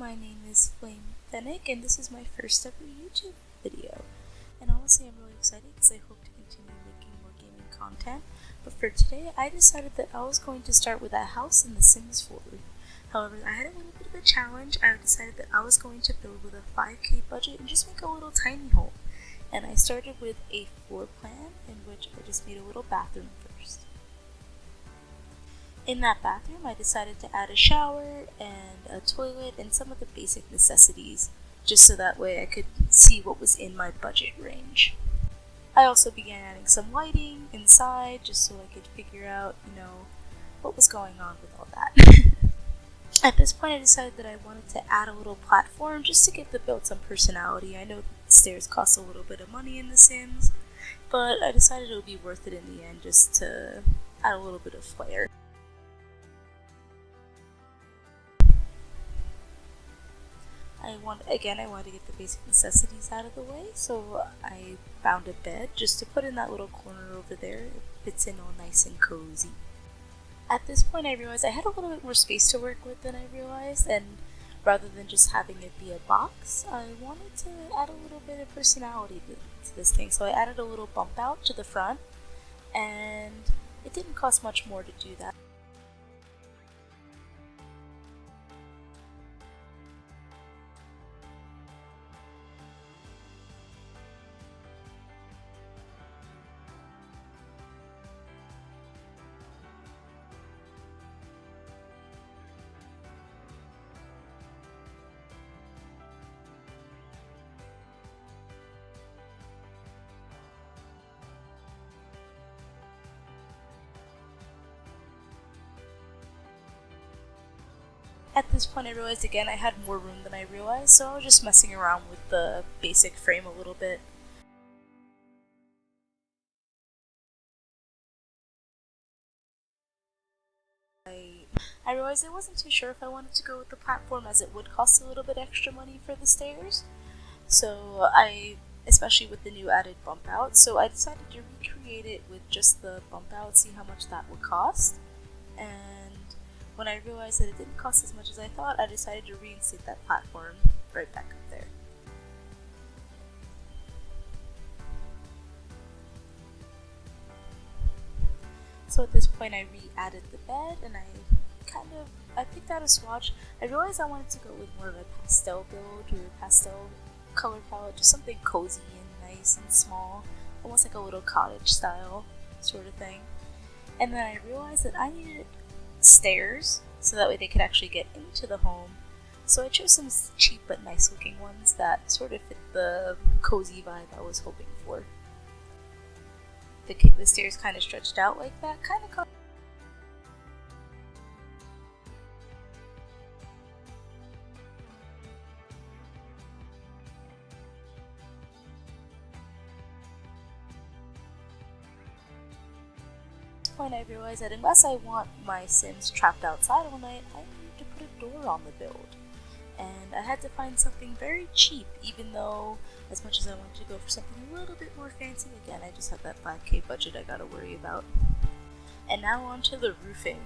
my name is Flame Fennec, and this is my first ever YouTube video. And honestly, I'm really excited because I hope to continue making more gaming content. But for today, I decided that I was going to start with a house in the Sims 4. However, I had a little bit of a challenge. I decided that I was going to build with a 5K budget and just make a little tiny home. And I started with a floor plan in which I just made a little bathroom first. In that bathroom, I decided to add a shower and a toilet and some of the basic necessities, just so that way I could see what was in my budget range. I also began adding some lighting inside, just so I could figure out, what was going on with all that. At this point, I decided that I wanted to add a little platform just to give the build some personality. I know the stairs cost a little bit of money in The Sims, but I decided it would be worth it in the end just to add a little bit of flair. I wanted to get the basic necessities out of the way, so I found a bed just to put in that little corner over there. It fits in all nice and cozy. At this point, I realized I had a little bit more space to work with than I realized, and rather than just having it be a box, I wanted to add a little bit of personality to this thing. So I added a little bump out to the front, and it didn't cost much more to do that. At this point, I realized again I had more room than I realized, so I was just messing around with the basic frame a little bit. I realized I wasn't too sure if I wanted to go with the platform, as it would cost a little bit extra money for the stairs. Especially with the new added bump out, so I decided to recreate it with just the bump out, see how much that would cost. And when I realized that it didn't cost as much as I thought, I decided to reinstate that platform right back up there. So at this point, I re-added the bed, and I picked out a swatch. I realized I wanted to go with more of a pastel build or a pastel color palette, just something cozy and nice and small, almost like a little cottage style sort of thing. And then I realized that I needed stairs so that way they could actually get into the home. So I chose some cheap but nice looking ones that sort of fit the cozy vibe I was hoping for. The stairs kind of stretched out like that, kind of caught. At this point, I realized that unless I want my Sims trapped outside all night, I need to put a door on the build. And I had to find something very cheap, even though as much as I wanted to go for something a little bit more fancy, again, I just have that 5K budget I gotta worry about. And now on to the roofing.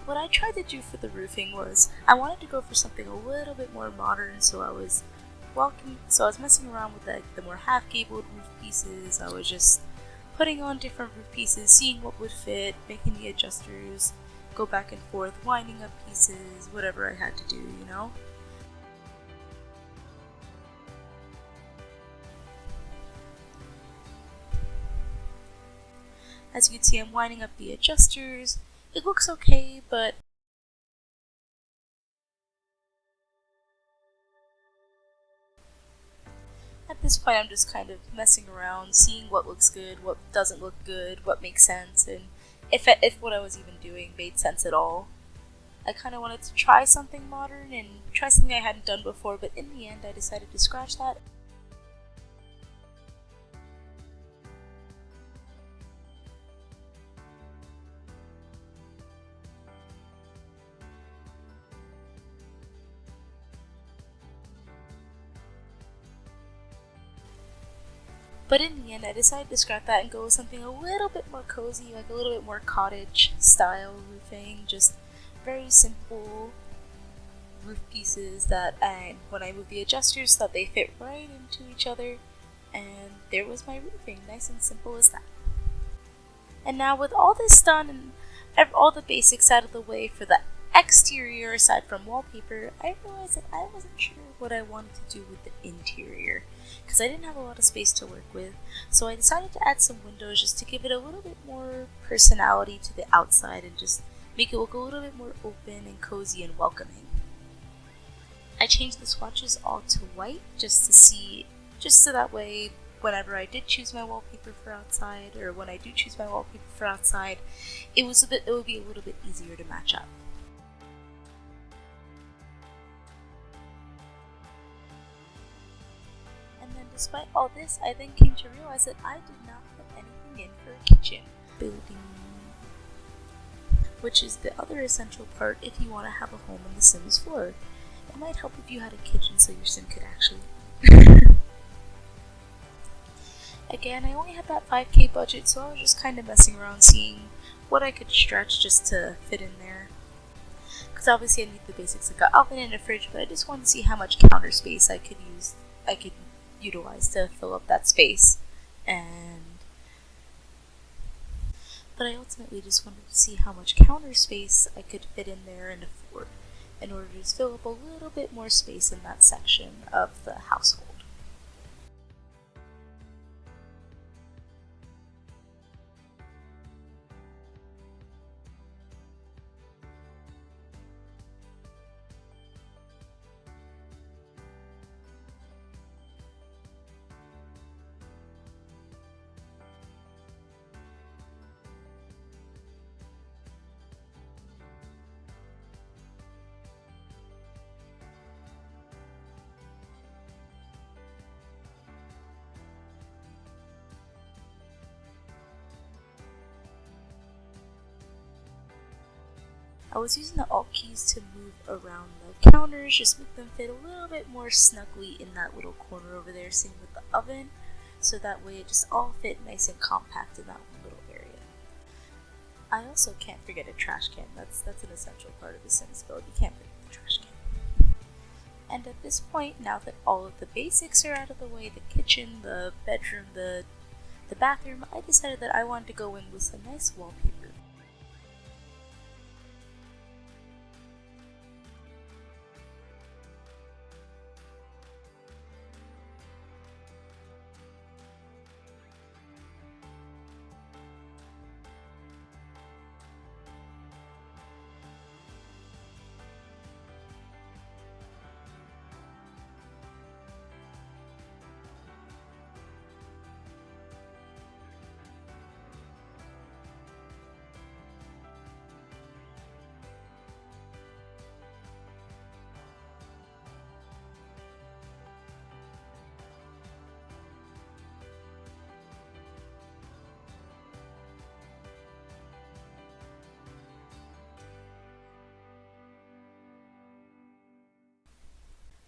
What I tried to do for the roofing was, I wanted to go for something a little bit more modern, so I was messing around with the more half-gabled roof pieces. I was just putting on different roof pieces, seeing what would fit, making the adjusters, go back and forth, winding up pieces, whatever I had to do, As you can see, I'm winding up the adjusters. It looks okay, but at this point, I'm just kind of messing around, seeing what looks good, what doesn't look good, what makes sense, and if what I was even doing made sense at all. I kind of wanted to try something modern and try something I hadn't done before, but in the end, I decided to scratch that. But in the end, I decided to scrap that and go with something a little bit more cozy, like a little bit more cottage style roofing, just very simple roof pieces that when I moved the adjusters, thought they fit right into each other, and there was my roofing, nice and simple as that. And now with all this done and all the basics out of the way for the exterior aside from wallpaper, I realized that I wasn't sure what I wanted to do with the interior because I didn't have a lot of space to work with, so I decided to add some windows just to give it a little bit more personality to the outside and just make it look a little bit more open and cozy and welcoming. I changed the swatches all to white just so that way whenever I did choose my wallpaper for outside, or when I do choose my wallpaper for outside, it would be a little bit easier to match up. And then despite all this, I then came to realize that I did not put anything in for a kitchen building, which is the other essential part if you want to have a home on the Sims 4. It might help if you had a kitchen so your sim could actually Again, I only had that 5K budget, so I was just kind of messing around seeing what I could stretch just to fit in there. Because obviously I need the basics like an oven and a fridge, but I just wanted to see how much counter space I could utilize to fill up that space. But I ultimately just wanted to see how much counter space I could fit in there and afford in order to fill up a little bit more space in that section of the household. I was using the Alt keys to move around the counters, just make them fit a little bit more snugly in that little corner over there, same with the oven, so that way it just all fit nice and compact in that one little area. I also can't forget a trash can. That's an essential part of the Sims build. You can't forget the trash can. And at this point, now that all of the basics are out of the way, the kitchen, the bedroom, the bathroom, I decided that I wanted to go in with some nice wallpaper.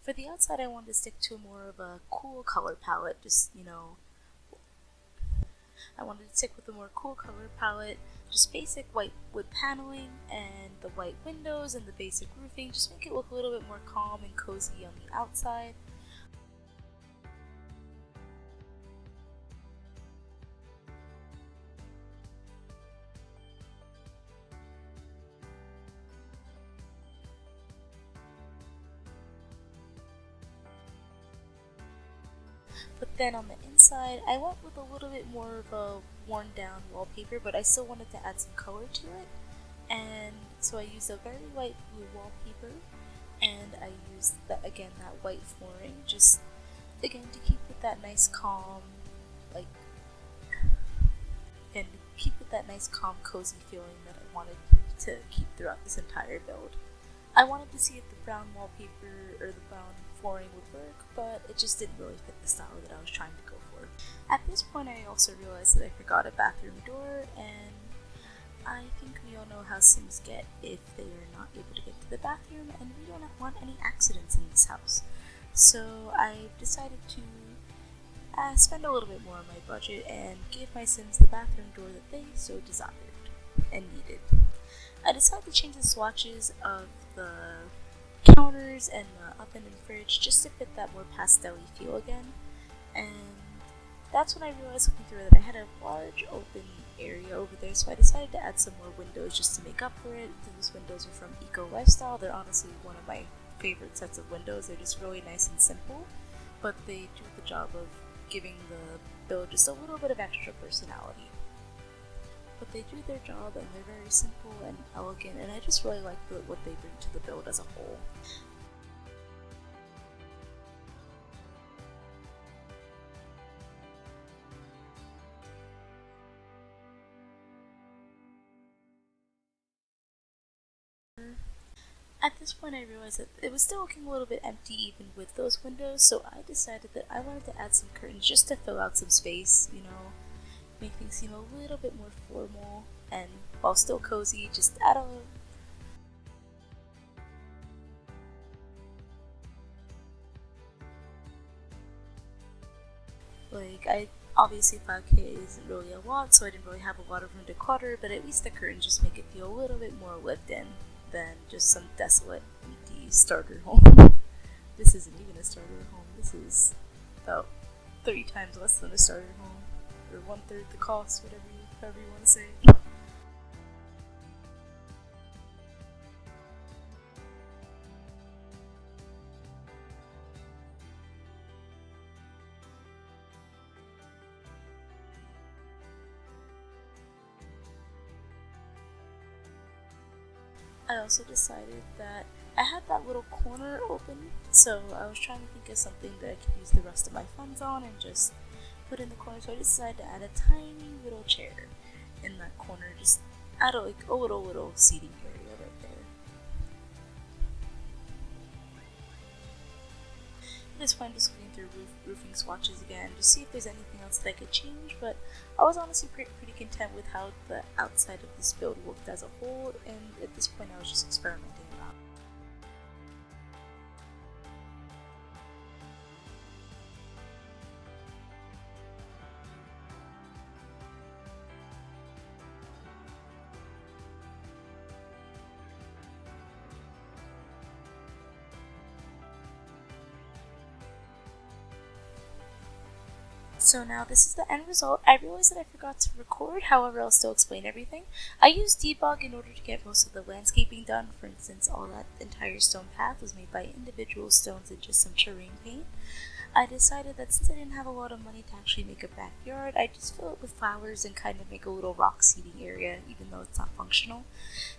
For the outside, I wanted to stick to more of a cool color palette, I wanted to stick with a more cool color palette, just basic white wood paneling and the white windows and the basic roofing, just make it look a little bit more calm and cozy on the outside. But then on the inside, I went with a little bit more of a worn down wallpaper, but I still wanted to add some color to it. And so I used a very light blue wallpaper, and I used, that white flooring, just again to keep with that nice calm, cozy feeling that I wanted to keep throughout this entire build. I wanted to see if the brown wallpaper or the brown flooring would work, but it just didn't really fit the style that I was trying to go for. At this point, I also realized that I forgot a bathroom door, and I think we all know how Sims get if they are not able to get to the bathroom, and we don't want any accidents in this house. So I decided to spend a little bit more on my budget and give my Sims the bathroom door that they so desired and needed. I decided to change the swatches of the counters and the oven and fridge just to fit that more pastel-y feel again, and that's when I realized looking through that I had a large open area over there, so I decided to add some more windows just to make up for it. Those windows are from Eco Lifestyle. They're honestly one of my favorite sets of windows. They're just really nice and simple, but they do the job of giving the build just a little bit of extra personality. But they do their job, and they're very simple and elegant, and I just really like what they bring to the build as a whole. At this point I realized that it was still looking a little bit empty even with those windows, so I decided that I wanted to add some curtains just to fill out some space, make things seem a little bit more formal, and while still cozy, just add a little. Obviously 5K isn't really a lot, so I didn't really have a lot of room to clutter, but at least the curtains just make it feel a little bit more lived in than just some desolate, empty starter home. This isn't even a starter home. This is about 30 times less than a starter home, or 1/3 the cost, however you want to say it. I also decided that I had that little corner open, so I was trying to think of something that I could use the rest of my funds on and just put in the corner, so I decided to add a tiny little chair in that corner, just add a little seating area right there. At this point, I'm just looking through roofing swatches again to see if there's anything else that I could change, but I was honestly pretty content with how the outside of this build looked as a whole, and at this point I was just experimenting around. So now this is the end result. I realized that I forgot to record, however I'll still explain everything. I used debug in order to get most of the landscaping done. For instance, all that entire stone path was made by individual stones and just some terrain paint. I decided that since I didn't have a lot of money to actually make a backyard, I'd just fill it with flowers and kind of make a little rock seating area, even though it's not functional.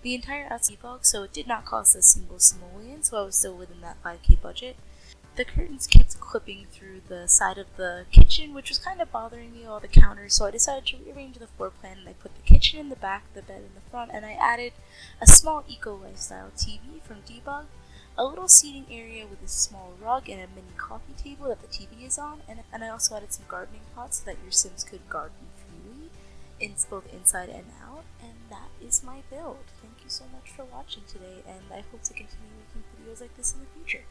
The entire outside debug, so it did not cost a single simoleon, so I was still within that 5K budget. The curtains kept clipping through the side of the kitchen, which was kind of bothering me, all the counters, so I decided to rearrange the floor plan, and I put the kitchen in the back, the bed in the front, and I added a small Eco Lifestyle TV from Debug, a little seating area with a small rug and a mini coffee table that the TV is on, and I also added some gardening pots so that your Sims could garden freely, both inside and out, and that is my build. Thank you so much for watching today, and I hope to continue making videos like this in the future.